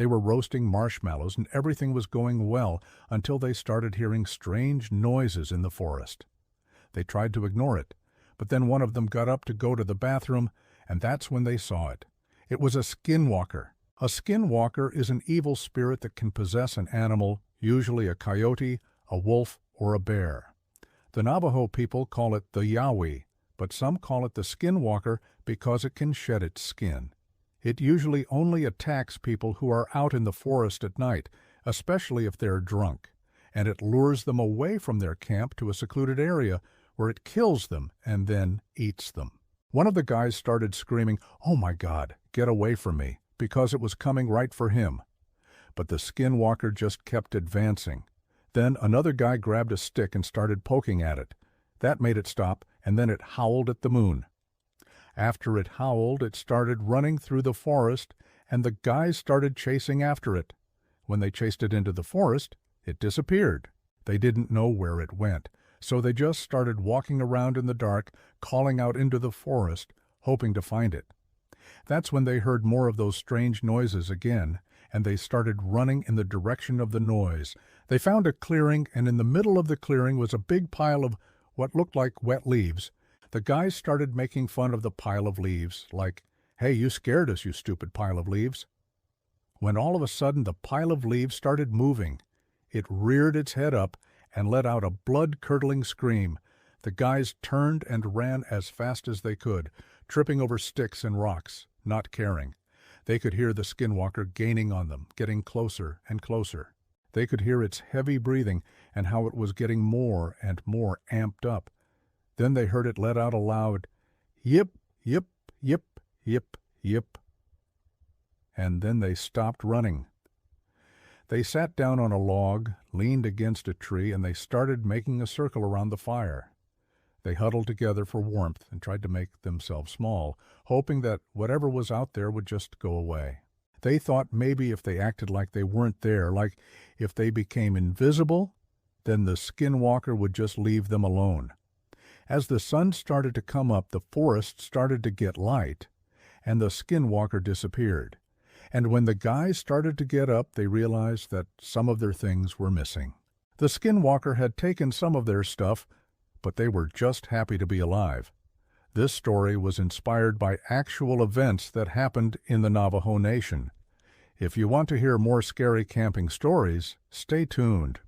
They were roasting marshmallows and everything was going well until they started hearing strange noises in the forest. They tried to ignore it, but then one of them got up to go to the bathroom, and that's when they saw it. It was a skinwalker. A skinwalker is an evil spirit that can possess an animal, usually a coyote, a wolf, or a bear. The Navajo people call it the Yowie, but some call it the skinwalker because it can shed its skin. It usually only attacks people who are out in the forest at night, especially if they're drunk, and it lures them away from their camp to a secluded area where it kills them and then eats them. One of the guys started screaming, "Oh my God, get away from me," because it was coming right for him. But the skinwalker just kept advancing. Then another guy grabbed a stick and started poking at it. That made it stop, and then it howled at the moon. After it howled, it started running through the forest, and the guys started chasing after it. When they chased it into the forest, it disappeared. They didn't know where it went, so they just started walking around in the dark, calling out into the forest, hoping to find it. That's when they heard more of those strange noises again, and they started running in the direction of the noise. They found a clearing, and in the middle of the clearing was a big pile of what looked like wet leaves. The guys started making fun of the pile of leaves, like, "Hey, you scared us, you stupid pile of leaves." When all of a sudden the pile of leaves started moving. It reared its head up and let out a blood-curdling scream. The guys turned and ran as fast as they could, tripping over sticks and rocks, not caring. They could hear the skinwalker gaining on them, getting closer and closer. They could hear its heavy breathing and how it was getting more and more amped up. Then they heard it let out a loud, "Yip, yip, yip, yip, yip." And then they stopped running. They sat down on a log, leaned against a tree, and they started making a circle around the fire. They huddled together for warmth and tried to make themselves small, hoping that whatever was out there would just go away. They thought maybe if they acted like they weren't there, like if they became invisible, then the skinwalker would just leave them alone. As the sun started to come up, the forest started to get light, and the skinwalker disappeared. And when the guys started to get up, they realized that some of their things were missing. The skinwalker had taken some of their stuff, but they were just happy to be alive. This story was inspired by actual events that happened in the Navajo Nation. If you want to hear more scary camping stories, stay tuned.